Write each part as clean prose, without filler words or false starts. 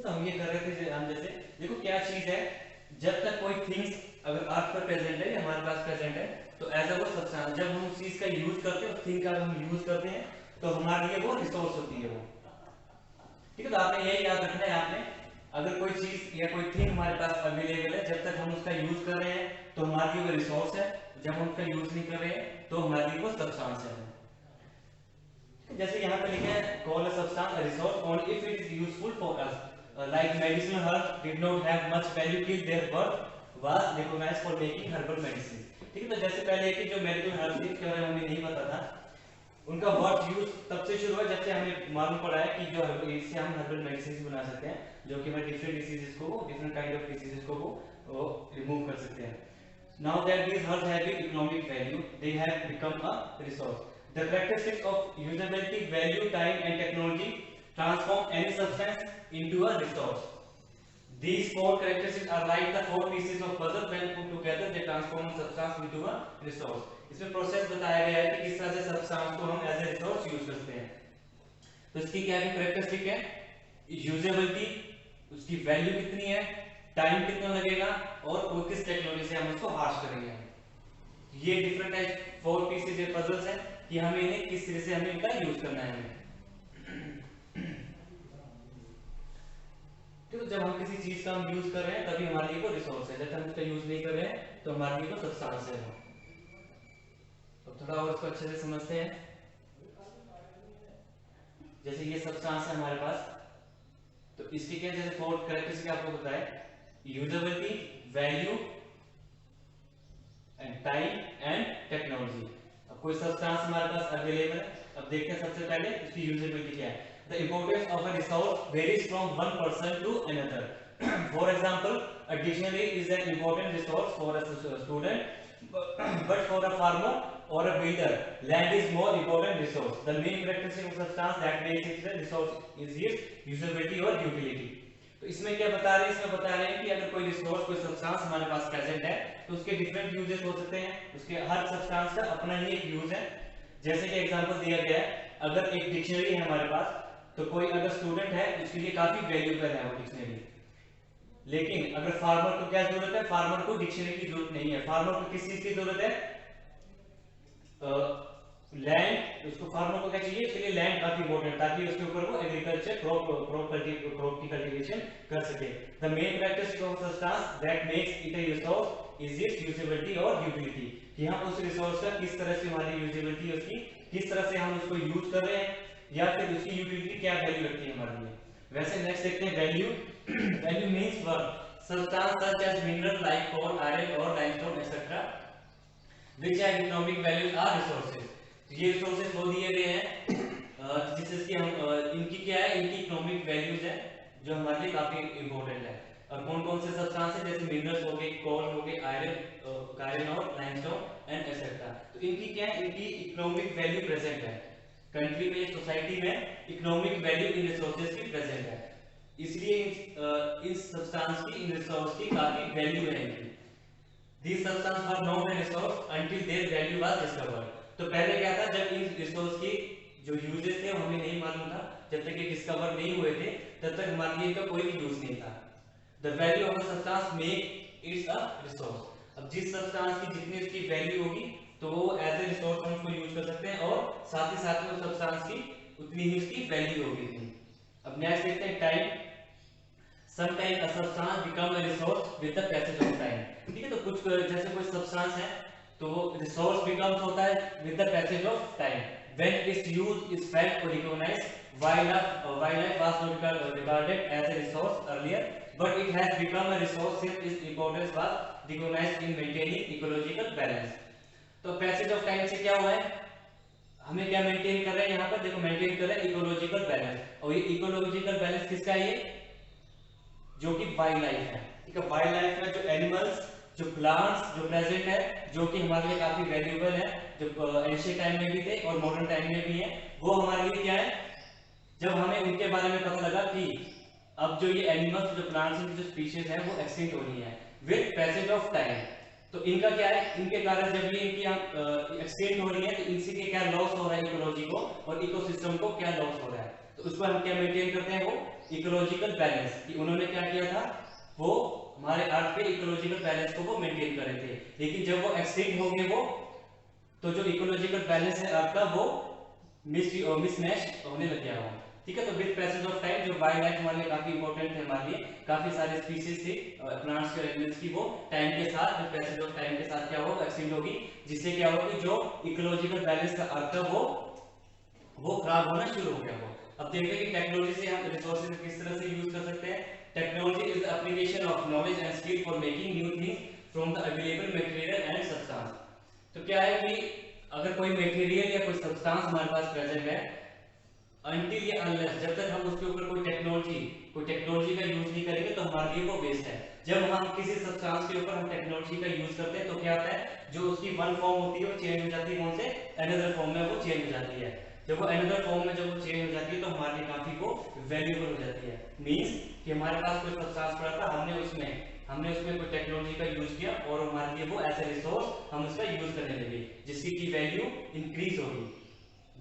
है। तो हम ये कर रहे थे, हम जैसे देखो क्या चीज है, जब तक कोई थिंग्स अगर आप पर प्रेजेंट है या हमारे पास प्रेजेंट है तो एज अ वो सब्सटेंस, जब हम उस चीज का यूज करते हैं, उस थिंग का हम यूज करते हैं तो हमारे लिए वो रिसोर्स होती है वो। ठीक है, तो आपने यही याद रखना है, आपने अगर कोई चीज या कोई थिंग हमारे पास अवेलेबल है, जब तक हम उसका यूज कर रहे हैं तो हमारे लिए वो रिसोर्स है, जब हम उसका यूज नहीं कर रहे हैं तो हमारे लिए वो सब्सटेंस है। जैसे यहाँ पे लिखा है call a substance a resource only if it is useful for us, like medicinal herb did not have much value till their birth was recognised for making herbal medicine. ठीक है, तो जैसे पहले कि जो मेडिकल हर्ब थी उसके बारे में हमें नहीं पता था, उनका वर्ड यूज तब से शुरू हुआ जब से हमें मालूम पड़ा है कि जो इससे हम हर्बल मेडिसिन बना सकते हैं, जो कि हमारे डिफरेंट डिसीजेस को, डिफरेंट काइंड ऑफ डिसीजेस को वो रिमूव कर सकते हैं। Now that these herbs have economic value, they have become a resource. The characteristics of usability, value, time, and technology transform any substance into a resource. These four characteristics are like the four pieces of puzzle. When put together, they transform a substance into a resource. इसमें process बताया गया है कि किस तरह से substance को हम एज ए रिसोर्स यूज करते हैं। तो इसकी क्या कैरेक्टरिस्टिक है, यूजेबिलिटी, उसकी वैल्यू कितनी है, टाइम कितना लगेगा और वो किस टेक्नोलॉजी से हम उसको हार्श करेंगे। ये different type four pieces puzzles हैं कि हमें इन्हें किस तरह से हमें इनका यूज करना है हमें। तो जब हम किसी चीज का हम यूज कर रहे हैं तभी हमारे लिए वो रिसोर्स है, जब हम उसका यूज नहीं कर रहे हैं तो हमारे लिए वो सब्सटेंस है। तो थोड़ा और इसको अच्छे से समझते हैं। जैसे ये सब्सटेंस है हमारे पास, तो इसकी क्या जैसे फोर कैरेक्टरिस्टिक आपको बताया, usability, value and time and technology. अब कोई सब्सटेंस हमारे पास अवेलेबल है, अब देखते हैं सबसे पहले इसकी यूजेबिलिटी क्या है। The importance of a resource varies from one person to another. For example, a dictionary is an important resource for a student, but for a farmer or a builder, land is more important resource. The main characteristic of substance that makes it a resource is its usability or utility. तो इसमें क्या बता रहे हैं, इसमें बता रहे हैं कि अगर कोई रिसोर्स, कोई सब्सटेंस हमारे पास प्रेजेंट है तो उसके डिफरेंट यूजेस हो सकते हैं, उसके हर सब्सटेंस का अपना ही एक यूज है। जैसे कि एग्जांपल दिया गया है, अगर एक डिक्शनरी है हमारे पास, तो कोई अगर स्टूडेंट है उसके लिए काफी वैल्यूएबल है वो डिक्शनरी। लेकिन अगर फार्मर को क्या जरूरत है, फार्मर को डिक्शनरी की जरूरत नहीं है, फार्मर को किस चीज की जरूरत है, लैंड। उसको फार्मर को क्या चाहिए, इसके लिए लैंड काफी इंपॉर्टेंट, ताकि उसके ऊपर वो एग्रीकल्चर क्रॉप की कल्टीवेशन कर सके। The main practice of substance that makes it a resource is it's usability और यूटिलिटी, कि हम उस रिसोर्स का किस तरह से हमारी यूजेबिलिटी, उसकी किस तरह से हम उसको यूज कर रहे हैं, या फिर उसकी यूटिलिटी क्या वैल्यू रखती है हमारे लिए। वैसे नेक्स्ट देखते हैं value. Value means worth, substance such as mineral like coal, iron or limestone etc. which have economic values are resources. ये resources वो दिए गए हैं जिससे हम इनकी क्या है, इनकी इकोनॉमिक वैल्यूज है जो हमारे लिए काफी इंपॉर्टेंट है। और कौन कौन से सब्सटेंस है, जैसे मिनरल्स हो गए, कोल हो गए, आयरन और लाइमस्टोन एंड एक्सेट्रा। तो इनकी क्या है, इनकी इकोनॉमिक वैल्यू प्रेजेंट है कंट्री में, सोसाइटी में इकोनॉमिक वैल्यू इन रिसोर्सेज की प्रेजेंट है, इसलिए इस सब्सटेंस की, इन रिसोर्स की काफी वैल्यू है इनकी। These substances were known as resource until their value was discovered. तो पहले क्या था, जब इन रिसोर्स की जो यूजेस थे वो हमें नहीं मालूम था, जब तक ये डिस्कवर नहीं हुए थे तब तक हमारे लिए इनका कोई भी यूज नहीं था। The value of a substance make it a resource. अब जिस सब्सटेंस की जितनी उसकी वैल्यू होगी तो वो एज ए रिसोर्स हम उसको यूज कर सकते हैं, और साथ ही साथ में उस सब्सटेंस की उतनी ही उसकी वैल्यू होगी। अब नेक्स्ट देखते हैं time. Sometimes a substance become a resource with the passage of time. ठीक है, तो कुछ जैसे कोई सब्सटेंस है तो वो रिसोर्स बिकम्स होता है with the passage of time when its use is felt or recognized. Wildlife was not regarded as a resource earlier, but it has become a resource since its importance was recognized in maintaining ecological balance. तो passage of time से क्या हुआ है, हमें क्या maintain कर रहे हैं यहाँ पर, देखो मेंटेन कर रहे हैं इकोलॉजिकल बैलेंस। और ये इकोलॉजिकल बैलेंस किसका है, ये जो कि वाइल्ड लाइफ है। ठीक है, वाइल्ड लाइफ में जो एनिमल्स, जो प्लांट्स जो प्रेजेंट है, जो कि हमारे लिए काफी वैल्यूएबल है, जो एंशिएंट टाइम में भी थे और मॉडर्न टाइम में भी है, वो हमारे लिए क्या है, जब हमें उनके बारे में पता लगा कि अब जो ये एनिमल्स, जो प्लांट्स की जो स्पीशीज है वो एक्सटिंक्ट हो रही है विद पैसेज ऑफ टाइम। तो इनका क्या है, इनके कारण जब ये इनकी एक्सटिंक्ट हो रही है तो इनसे के क्या लॉस हो रहा है इकोलॉजी को, और इकोसिस्टम को क्या लॉस हो रहा है। तो उसको हम क्या मेंटेन करते हैं, वो इकोलॉजिकल बैलेंस, कि उन्होंने क्या किया था, वो हमारे अर्थ पे इकोलॉजिकल बैलेंस को वो मेंटेन कर रहे थे। लेकिन जब वो एक्सटिंक्ट हो गए वो, तो जो इकोलॉजिकल बैलेंस है अर्थ का वो मिसमैच होने लग गया हो। ठीक है, तो विद पैसेज ऑफ टाइम जो वाइल्ड लाइफ हमारे लिए काफी इंपॉर्टेंट है, हमारे लिए काफी सारे स्पीशीज थी प्लांट्स के एनिमल्स की, वो टाइम के साथ विद पैसेज ऑफ टाइम के साथ क्या होगा, एक्सटिंक्ट होगी, जिससे क्या होगा कि जो इकोलॉजिकल बैलेंस का अर्थ है वो खराब होना शुरू हो गया हो। अब देखते हैं कि टेक्नोलॉजी से हम रिसोर्सेज किस तरह से यूज कर सकते हैं। Technology is the application of knowledge and skill for making new things from the available material and substance. तो क्या है कि अगर कोई मटेरियल या कोई सब्सटेंस हमारे पास प्रेजेंट है, अनटिल या अनलेस, जब तक हम उसके ऊपर कोई टेक्नोलॉजी का यूज नहीं करेंगे तो हमारे लिए वो वेस्ट है। जब हम किसी सब्सटेंस के ऊपर हम टेक्नोलॉजी का यूज करते हैं तो क्या होता है, जो उसकी वन फॉर्म होती है वो चेंज हो जाती है, कौन से अनदर फॉर्म में वो चेंज हो जाती है। जब वो अनदर फॉर्म में जब वो चेंज हो जाती है तो हमारे लिए काफी वो वैल्यूएबल हो जाती है। मींस कि हमारे पास कोई सब्सटेंस पड़ा था, हमने उसमें कोई टेक्नोलॉजी का यूज किया और हमारे लिए वो एज ए रिसोर्स हम उसका यूज करने लगे, जिसकी की वैल्यू इंक्रीज होगी।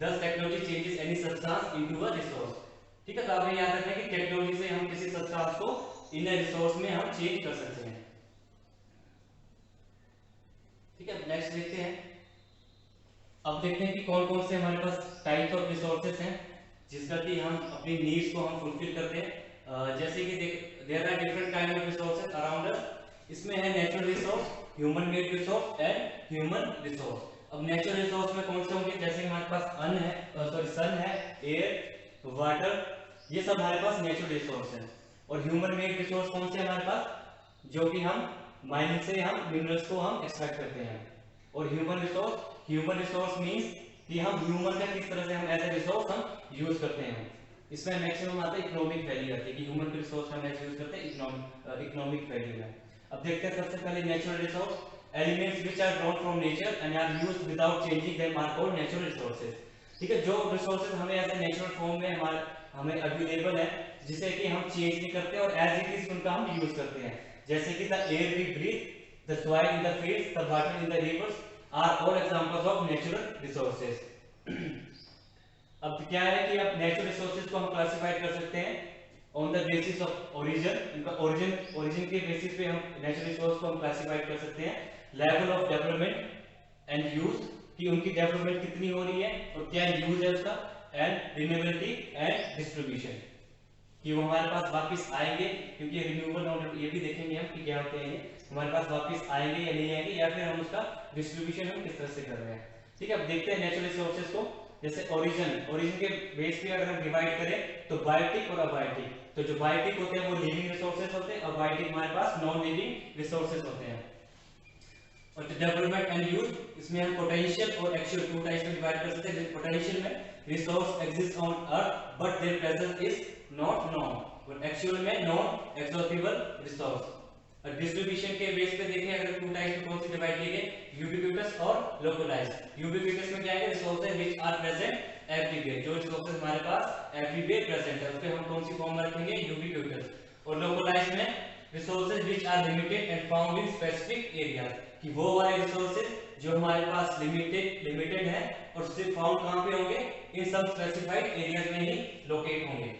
Thus technology changes any substance into a resource। ठीक है, तो आप याद रखें कि टेक्नोलॉजी से हम किसी सब्सटेंस को इन ए रिसोर्स में हम चेंज कर सकते हैं। ठीक है, नेक्स्ट देखते हैं। अब देखते हैं कि कौन कौन से हमारे पास टाइप्स ऑफ रिसोर्सेज हैं जिसका कि हम अपनी नीड्स को हम फुलफिल करते हैं। जैसे कि there are different kind of resources around us. इसमें है natural resource, human made resource and human resource. अब नेचुरल रिसोर्स में कौन से होंगे, जैसे हमारे पास अन्न है, सन है, एयर, वाटर, ये सब हमारे पास नेचुरल रिसोर्स है। और ह्यूमन मेड रिसोर्स कौन से हमारे पास, जो कि हम माइनिंग से हम मिनरल्स को हम एक्सट्रैक्ट करते हैं। और ह्यूमन रिसोर्स मींस कि हम ह्यूमन का किस तरह से हम एज ए रिसोर्स हम यूज करते हैं। इसमें मैक्सिमम आता है इकोनॉमिक वैल्यू आती है कि ह्यूमन रिसोर्स हम ऐसे यूज करते हैं इकोनॉमिक वैल्यू में। अब देखते हैं सबसे पहले natural resource. Elements which are drawn from nature and are used without changing them are called natural resources. ठीक है, जो रिसोर्सेज हमें एज ए नेचुरल फॉर्म में हमें अवेलेबल है, जिसे कि हम चेंज नहीं करते और एज इट इज उनका हम यूज करते हैं, जैसे कि the air we breathe, the soil in the fields, the water in the rivers are all examples of natural resources. अब क्या है कि अब नेचुरल रिसोर्सेज को हम क्लासिफाई कर सकते हैं on the basis of origin. इनका ओरिजिन के बेसिस पे हम नेचुरल रिसोर्स को हम क्लासिफाई कर सकते हैं। Level of development and use, कि उनकी डेवलपमेंट कितनी हो रही है और क्या यूज है उसका, एंड रिन्यूएबिलिटी एंड डिस्ट्रीब्यूशन, कि वो हमारे पास वापस आएंगे, क्योंकि रिन्यूएबल ये भी देखेंगे हम कि क्या होते हैं ये, हमारे पास वापस आएंगे या नहीं आएंगे, या फिर हम उसका डिस्ट्रीब्यूशन हम किस तरह से कर रहे हैं। ठीक है, अब देखते हैं नेचुरल रिसोर्सेज को। जैसे ओरिजिन के बेस पे अगर हम डिवाइड करें तो बायोटिक और अबायोटिक। तो जो बायोटिक होते हैं वो लिविंग रिसोर्सेज होते हैं, अबायोटिक हमारे पास नॉन लिविंग रिसोर्सेज होते हैं। और डेवलपमेंट एंड यूज, इसमें हम पोटेंशियल और एक्चुअल टू टाइप्स में डिवाइड कर सकते हैं। पोटेंशियल में resource exist on earth but there presence is not known, और एक्चुअल में नॉन एक्सहॉस्टिबल रिसोर्स। और डिस्ट्रीब्यूशन के बेस पे देखें अगर टू टाइप्स में कौन सी डिवाइड किए गए, यूबिक्विटस और लोकलाइज्ड। यूबिक्विटस में क्या है, resources which are present everywhere, जो रिसोर्सेज हमारे पास एवरीवेयर प्रेजेंट है उसपे हम कौन सी फॉर्म में रखेंगे, यूबिक्विटस। और लोकलाइज्ड में resources which are limited and found in specific areas, कि वो वाले रिसोर्सेज जो हमारे पास लिमिटेड है और सिर्फ फाउंड कहां पे होंगे, इन सब स्पेसिफाइड एरियाज में ही लोकेट होंगे।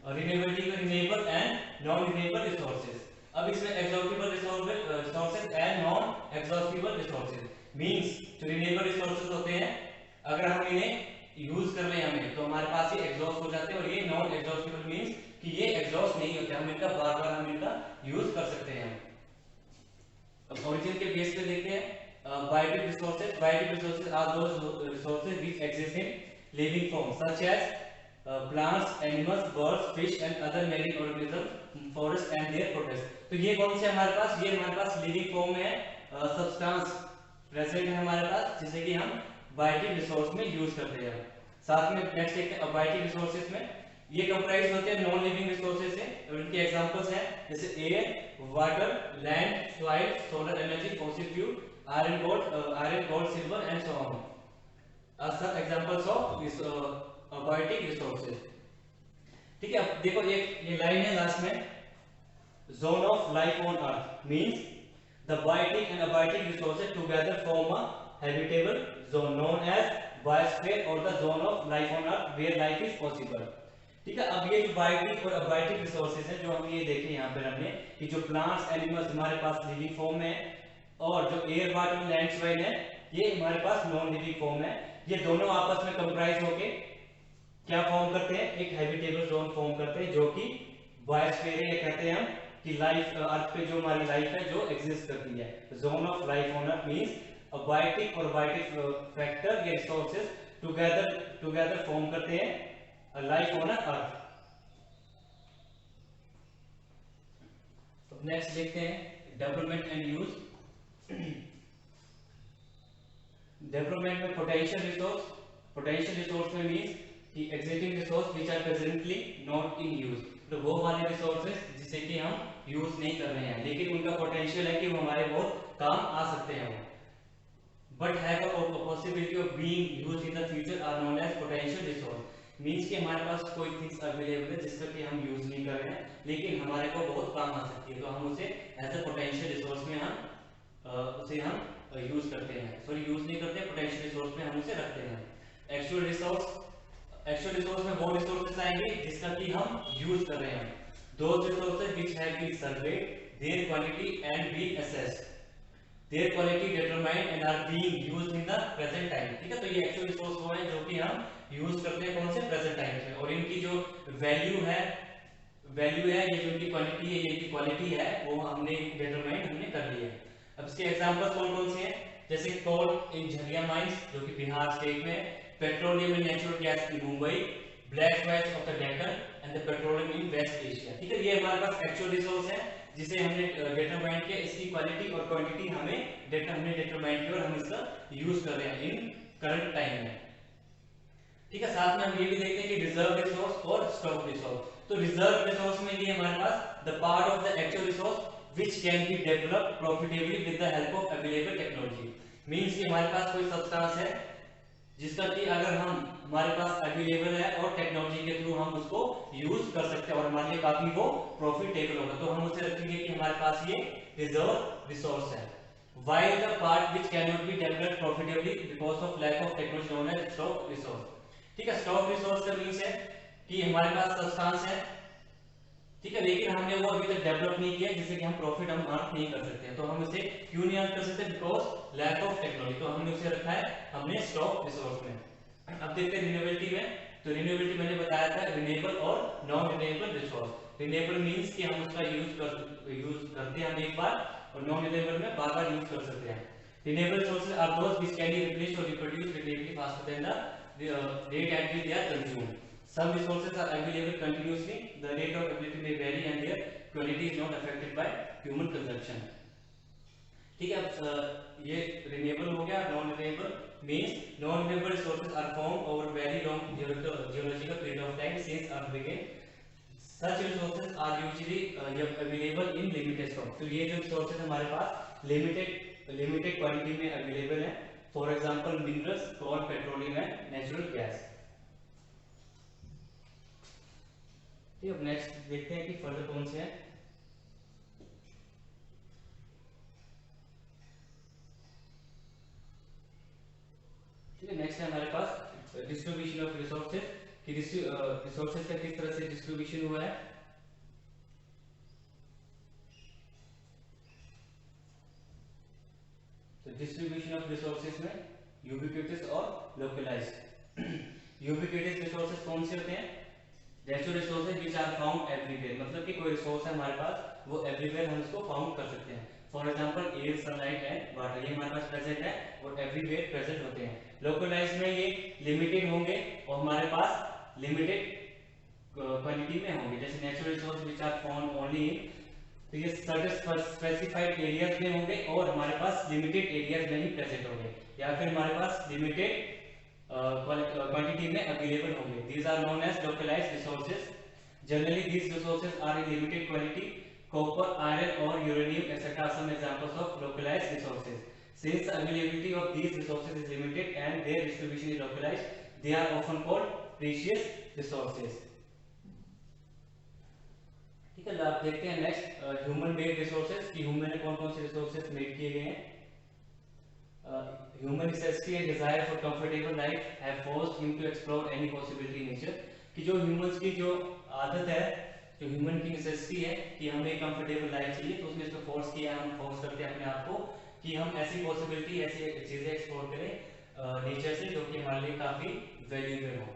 और रिन्यूएबिलिटी में renewable and non renewable resources. अब इसमें exhaustible resources and non exhaustible resources means जो रिन्यूएबल रिसोर्सेज होते हैं अगर हम इन्हें यूज कर ले हमें तो हमारे पास ये एग्जॉस्ट हो जाते हैं, और ये नॉन एक्सहॉस्टिबल मींस कि ये एग्जॉस्ट नहीं होते, हम इनका बार-बार हम इनका यूज कर सकते हैं। अब ओरिजिन के बेस पे देखते हैं biotic resources. Biotic resources are those resources which exist in living form such as plants, animals, birds, fish and other marine organisms, forest and their products। तो ये कौन से हमारे पास, ये हमारे पास लिविंग फॉर्म में है, सब्सटेंस प्रेजेंट है हमारे पास, जिसे कि हम बायोटिक रिसोर्स में यूज करते हैं। साथ में नेक्स्ट देखते हैं अबायोटिक रिसोर्सेज में ये कंप्राइज होते हैं नॉन लिविंग रिसोर्सेज से, और इनके एग्जांपल्स हैं जैसे air, water, land, soil, solar energy, fossil fuel, iron, gold, silver and so on are सब एग्जांपल्स ऑफ अबायोटिक रिसोर्सेज। ठीक है, अब देखो ये लाइन है लास्ट में, zone of life on earth means the biotic and abiotic resources together form a habitable zone known as biosphere और the zone of life on earth where life is possible. ठीक है। अब ये जो biotic और abiotic resources हैं, जो हम ये देखे यहाँ पर हमने कि जो प्लांट्स एनिमल्स हमारे पास लिविंग फॉर्म में है, और जो एयर वाटर लैंड सॉइल है ये हमारे पास नॉन लिविंग फॉर्म है। ये दोनों आपस में कंप्राइज होके क्या फॉर्म करते हैं, एक हैबिटेबल जोन फॉर्म करते हैं, जो कि बायोस्फीयर या कहते हैं हम कि लाइफ अर्थ पे जो हमारी लाइफ है जो एग्जिस्ट करती है। Zone of life on earth means abiotic और बायोटिक फैक्टर या रिसोर्सेज टुगेदर फॉर्म करते हैं लाइफ ऑन अर्थ। नेक्स्ट देखते हैं डेवलपमेंट एंड यूज। डेवलपमेंट में पोटेंशियल रिसोर्स में मींस कि existing resource which are presently not in use, तो वो वाले रिसोर्सेज जिसे कि हम यूज नहीं कर रहे हैं लेकिन उनका पोटेंशियल है कि वो हमारे बहुत काम आ सकते हैं वो, but have a possibility of being used in the future are known as potential resource. Means कि हमारे पास कोई थिंग्स अवेलेबल है जिसका कि हम यूज नहीं कर रहे हैं लेकिन हमारे को बहुत काम आ सकती है, तो हम उसे एज अ पोटेंशियल रिसोर्स में हम उसे हम यूज करते हैं, सॉरी यूज नहीं करते, पोटेंशियल रिसोर्स में हम उसे रखते हैं। एक्चुअल रिसोर्स में वो रिसोर्सेज आएंगे जिसका कि हम यूज कर रहे हैं। Those resources which have been surveyed their quality and been assessed, their quality determined and are being used in the present time. ठीक है, तो ये एक्चुअल रिसोर्स वो है जो कि हम यूज करते हैं कौन से, प्रेजेंट टाइम में, और इनकी जो वैल्यू है ये जो इनकी क्वांटिटी है, ये इनकी क्वालिटी है, वो हमने डिटरमाइन हमने कर ली है। अब इसके एग्जांपल्स कौन कौन से हैं, जैसे कोल इन झरिया माइंस जो कि बिहार स्टेट में, petroleum and natural gas in Mumbai, black rice of the Deccan and the petroleum in West Asia। ठीक है, ये हमारे पास एक्चुअल रिसोर्स है जिसे हमने डिटरमाइन किया, इसकी क्वालिटी और क्वांटिटी हमने डिटरमाइन किया और हम इसका यूज कर रहे हैं इन करंट टाइम में। ठीक है, साथ में हम ये भी देखते हैं कि रिजर्व रिसोर्स और स्टॉक रिसोर्स। तो रिजर्व रिसोर्स में ये हमारे पास the part of the actual resource which can be developed profitably with the help of available technology। Means कि हमारे पास कोई सब्सटेंस है जिसका कि अगर हम हमारे पास अवेलेबल है और टेक्नोलॉजी के थ्रू हम उसको यूज कर सकते हैं और हमारे लिए काफी वो प्रॉफिटेबल होगा, तो हम उसे रखेंगे कि हमारे पास ये रिजर्व रिसोर्स है। while the part which cannot be developed profitably because of lack of technology known as stock resource। ठीक है, स्टॉक रिसोर्स का मींस है कि हमारे पास सब्सटेंस है, ठीक है, लेकिन हमने वो अभी तक डेवलप नहीं किया जिससे कि हम प्रॉफिट हम अर्न नहीं कर सकते हैं, तो हम इसे क्यों नहीं अर्न कर सकते, बिकॉज लैक ऑफ टेक्नोलॉजी, तो हमने उसे रखा है हमने स्टॉक रिसोर्स में। अब देखते हैं रिन्यूएबिलिटी में, तो रिन्यूएबिलिटी मैंने बताया था रिन्यूएबल और non renewable resource. Renewable means कि हम उसका यूज करते हैं हम एक बार, और नॉन रिन्यूएबल में बार बार यूज कर सकते हैं। Renewable resources are those which can be replaced और reproduced relatively faster than the rate at which they are consumed. Some resources are available continuously. The rate of availability may vary and their quality is not affected by human consumption। ठीक है, अब ये renewable हो गया। Non renewable means non renewable resources are formed over very long geological period of time since earth began। Such resources are usually available in limited stock। तो ये जो resources हमारे पास limited quantity में available है, for example minerals, coal, petroleum and natural gas। अब next देखते हैं कि फर्दर कौन से हैं। ठीक है, नेक्स्ट है हमारे पास डिस्ट्रीब्यूशन ऑफ रिसोर्सेज कि रिसोर्सेज का किस तरह से डिस्ट्रीब्यूशन हुआ है। तो डिस्ट्रीब्यूशन ऑफ रिसोर्सेज में यूबिक्विटस और लोकलाइज्ड। यूबिक्विटस रिसोर्सेज कौन से होते हैं, natural resources which are found everywhere, मतलब कि कोई रिसोर्स है हमारे पास वो एवरीवेयर हम उसको फाउंड कर सकते हैं। For example air, sunlight and water, ये हमारे पास प्रेजेंट है और एवरीवेयर प्रेजेंट होते हैं। लोकलाइज्ड में ये लिमिटेड होंगे और हमारे पास लिमिटेड क्वांटिटी में होंगे, जैसे natural resource which are found only in, तो ये सर्टेन स्पेसिफाइड एरियाज में होंगे और हमारे पास लिमिटेड एरियाज में ही प्रेजेंट होंगे, या फिर हमारे पास लिमिटेड quantity में available होंगे। These are known as localized resources। Generally these resources are in limited quantity। Copper, iron or uranium etc. are some examples of localized resources। Since the availability of these resources is limited and their distribution is localized, they are often called precious resources। ठीक है, अब देखते हैं next human made resources कि human ने कौन कौन से रिसोर्सेज मेड किए गए हैं। Human necessity and desire for comfortable life have forced him to explore any possibility in nature। कि जो ह्यूमंस की जो आदत है, जो ह्यूमन की नेसेसिटी है कि हमें कंफर्टेबल लाइफ चाहिए, तो उसने इसको फोर्स किया, हम फोर्स करते हैं अपने आप को कि हम ऐसी पॉसिबिलिटी, ऐसी चीजें एक्सप्लोर करें नेचर से जो कि हमारे लिए काफी वैल्यूएबल हो।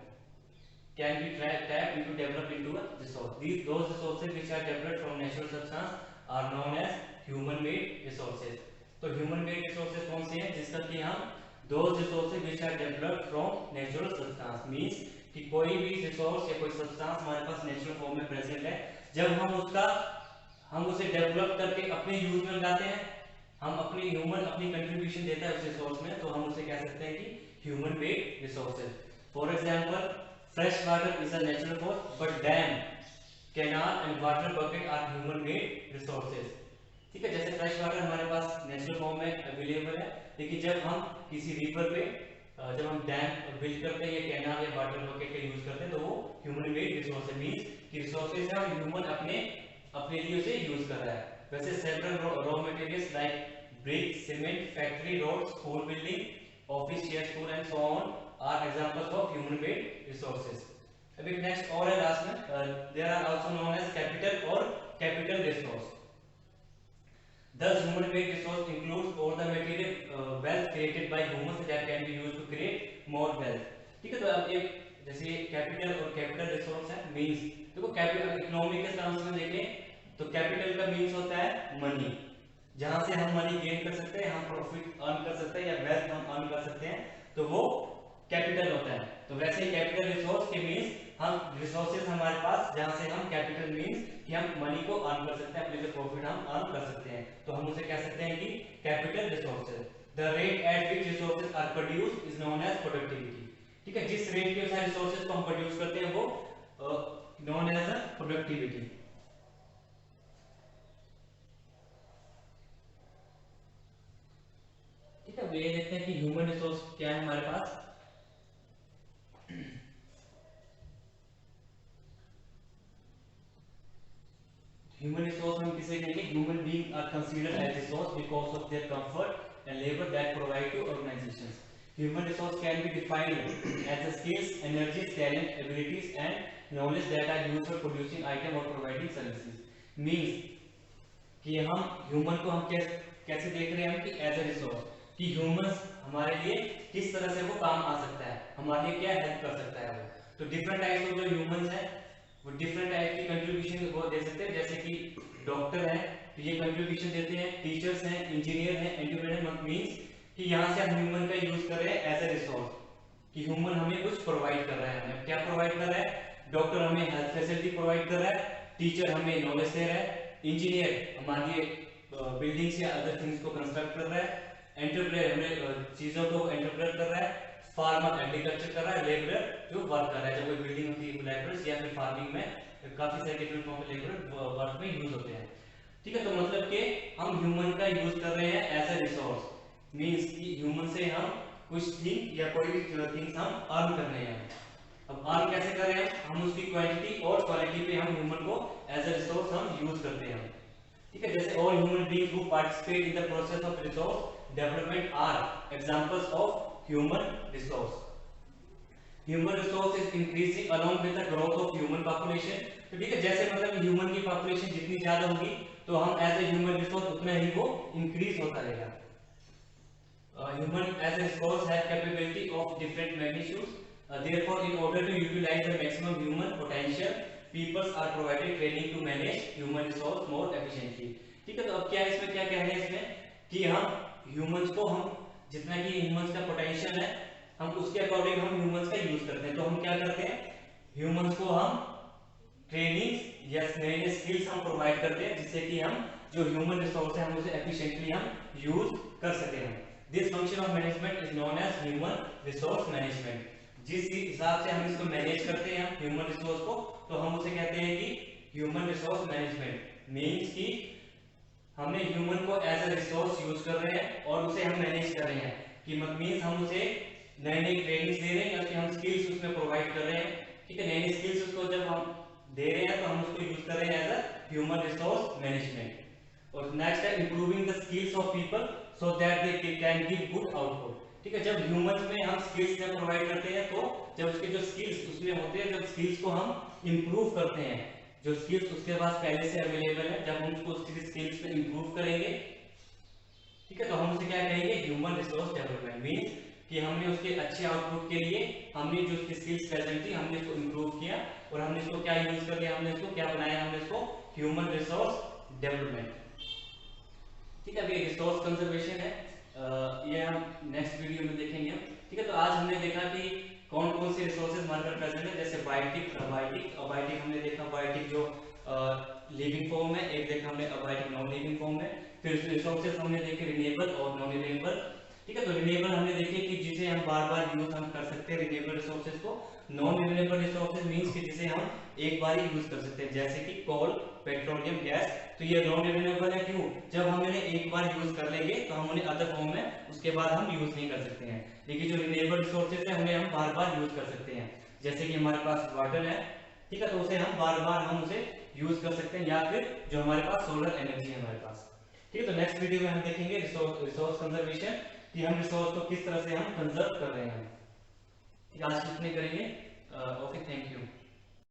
Can be tapped into develop into a resource. Those resources which are developed from natural substance are known as human made resources. तो human made resources कौन से हैं, जिसका कि हम those resources which are developed from natural substance means कि कोई भी resource या कोई substance हमारे पास natural form में present है, जब हम उसे develop करके अपने use में लगाते हैं, हम अपनी human अपनी contribution देता है उस resource में, तो हम उसे कह सकते हैं कि human made resources. For example, fresh water is a natural force, but dam, canal and water bucket are human made resources. ठीक है, जैसे फ्रेश वाटर हमारे पास नेचुरल फॉर्म में अवेलेबल है, लेकिन जब हम किसी रिवर पे जब हम डैम बिल्ड करते हैं या कैनाल या वाटर बकेट का यूज करते हैं, तो वो ह्यूमन मेड रिसोर्स मींस कि रिसोर्सेज है और ह्यूमन अपने अपने लिए उसे यूज कर रहा है। वैसे several raw materials like brick, cement, factory road, school building, office chair, stool and so on are examples of human made resources. अभी नेक्स्ट और है लास्ट में, there are also known as capital और capital resource. Thus, human made resource includes all the material wealth created by humans that can be used to create more wealth. ठीक है, तो अब एक जैसे कैपिटल और कैपिटल रिसोर्स है, means देखो कैपिटल इकोनॉमी के टर्म्स में देखें तो कैपिटल का मींस होता है मनी, जहां से हम मनी गेन कर सकते हैं, हम प्रॉफिट अर्न कर सकते हैं या वेल्थ हम अर्न कर सकते हैं, तो वो कैपिटल होता है। तो वैसे ही कैपिटल रिसोर्स के मींस हम रिसोर्सेज हमारे पास जहां से हम कैपिटल मींस कि हम मनी को अर्न कर सकते हैं, अपने से प्रॉफिट हम अर्न कर सकते हैं, तो हम उसे कह सकते हैं कि capital resources. The rate at which resources are produced is known as productivity. ठीक है, जिस रेट के साथ रिसोर्सेज को हम प्रोड्यूस करते हैं वो नोन एज प्रोडक्टिविटी। ठीक है, ये देखते हैं कि ह्यूमन रिसोर्स क्या है हमारे पास। ह्यूमन रिसोर्स हम किसे कहेंगे, human being are considered as resource because of their comfort and labour that provide to organisations. Human resource can be defined as the skills, energies, talent, abilities and knowledge that are used for producing item और providing services. Means कि हम human को हम कैसे देख रहे हैं कि एज ए रिसोर्स, कि ह्यूमंस हमारे लिए किस तरह से वो काम आ सकता है, हमारे लिए क्या हेल्प कर सकता है वो। तो डिफरेंट टाइप्स ऑफ जो ह्यूमंस हैं वो डिफरेंट टाइप की कंट्रीब्यूशन वो दे सकते हैं, जैसे कि डॉक्टर हैं तो ये कंट्रीब्यूशन देते हैं, टीचर्स हैं, इंजीनियर हैं, एंटरप्रेन्योर मींस कि यहाँ से हम ह्यूमन का यूज कर रहे हैं एज ए रिसोर्स, कि ह्यूमन हमें कुछ प्रोवाइड कर रहा है। हमें क्या प्रोवाइड कर रहा है, डॉक्टर हमें हेल्थ फैसिलिटी प्रोवाइड कर रहा है, टीचर हमें नॉलेज दे रहा है, इंजीनियर हमारी बिल्डिंग्स या अदर थिंग्स को कंस्ट्रक्ट कर रहा है, एंटरप्रेन्योर हमें चीजों को एंटरप्रेट कर रहा है, फार्मर एग्रीकल्चर कर रहा है, लेबरर जो वर्क कर रहा है, जब कोई बिल्डिंग होती है लेबरर्स या फिर फार्मिंग में काफी सारे डिफरेंट फॉर्म के लेबरर वर्क में यूज होते हैं। ठीक है, तो मतलब कि हम ह्यूमन का यूज कर रहे हैं एज ए रिसोर्स, मींस कि ह्यूमन से हम कुछ थिंग या कोई भी थिंग्स हम अर्न कर रहे हैं। अब अर्न कैसे कर रहे हैं, हम उसकी क्वांटिटी और क्वालिटी पे हम ह्यूमन को एज ए रिसोर्स हम यूज करते हैं। ठीक है, जैसे all human beings who participate in the process of resource development are examples of human resource. Human resource is increasing along with the growth of human population. तो ठीक है, जैसे मतलब ह्यूमन की पॉपुलेशन जितनी ज्यादा होगी तो हम एज ए ह्यूमन रिसोर्स उतना ही वो इंक्रीज होता रहेगा। Human as a resource have capability of different magnitudes. Therefore, in order to utilize the maximum human potential, people are provided training to manage human resource more efficiently. ठीक है, तो अब क्या इसमें क्या कह रहे हैं इसमें कि हम ह्यूमंस को हम जितना कि ह्यूमंस का पोटेंशियल है हम उसके अकॉर्डिंग हम ह्यूमंस का यूज करते हैं। तो हम क्या करते हैं, ह्यूमंस को हम ट्रेनिंग या नए नए स्किल्स हम प्रोवाइड करते हैं जिससे कि हम जो ह्यूमन रिसोर्स है हम उसे एफिशिएंटली हम यूज कर सकें। हम this function of management is known as human resource management. जिस हिसाब से हम इसको मैनेज करते हैं ह्यूमन रिसोर्स को, तो हम उसे कहते हैं कि ह्यूमन रिसोर्स मैनेजमेंट। मींस कि हमने ह्यूमन को एज ए रिसोर्स यूज कर रहे हैं और उसे हम मैनेज कर रहे हैं, कि मींस हम उसे नई नई ट्रेनिंग्स दे रहे हैं या फिर हम स्किल्स उसमें प्रोवाइड कर रहे हैं। ठीक है, नई नई स्किल्स उसको जब हम दे रहे हैं तो हम उसको यूज कर रहे हैं as a human resource management. और नेक्स्ट है improving the skills of people so that they can give good output. ठीक है, जब ह्यूमंस में हम स्किल्स जब प्रोवाइड करते हैं तो जब उसके जो स्किल्स उसमें होते हैं, जब स्किल्स को हम इंप्रूव करते हैं, जो स्किल्स उसके पास पहले से अवेलेबल है, जब हम उसको उसकी स्किल्स में इंप्रूव करेंगे, ठीक है, तो हम उसे क्या कहेंगे, ह्यूमन रिसोर्स डेवलपमेंट। मींस कि हमने उसके अच्छे आउटपुट के लिए हमने जो उसकी स्किल्स प्रेजेंट थी हमने इसको इंप्रूव किया और हमने इसको क्या यूज कर लिया, हमने इसको क्या बनाया, हमने इसको ह्यूमन रिसोर्स डेवलपमेंट। ठीक है, अभी रिसोर्स कंजर्वेशन है, ये हम नेक्स्ट वीडियो में देखेंगे हम। ठीक है, तो आज हमने देखा कि कौन कौन से रिसोर्सेज हमारे पास प्रेजेंट है, जैसे बायोटिक, अबायोटिक। अबायोटिक हमने देखा, बायोटिक जो लिविंग फॉर्म है, एक देखा हमने अबायोटिक नॉन लिविंग फॉर्म में। फिर रिसोर्सेज हमने देखे रिन्यूएबल और नॉन रिन्यूएबल। ठीक है, तो रिन्यूएबल हमने देखे कि जिसे हम बार बार यूज हम कर सकते हैं रिन्यूएबल रिसोर्सेज को। नॉन रिन्यूएबल रिसोर्सेज मींस कि जिसे हम एक बार ही यूज कर सकते हैं, जैसे कि कोल, पेट्रोलियम, गैस। तो ये नॉन रिन्यूएबल है, क्यों, जब हम इन्हें एक बार यूज कर लेंगे तो हम उन्हें अदर फॉर्म में उसके बाद हम यूज नहीं कर सकते हैं। लेकिन जो रिन्यूएबल रिसोर्सेज है उन्हें हम बार बार यूज कर सकते हैं, जैसे कि हमारे पास वाटर है, ठीक है, तो उसे हम बार बार हम उसे यूज कर सकते हैं, या फिर जो हमारे पास सोलर एनर्जी है हमारे पास। ठीक है, तो नेक्स्ट वीडियो में हम देखेंगे रिसोर्स कंजर्वेशन, कि हम रिसोर्स को किस तरह से हम कंजर्व कर रहे हैं। ठीक है, आज इतने करेंगे। Okay, thank you.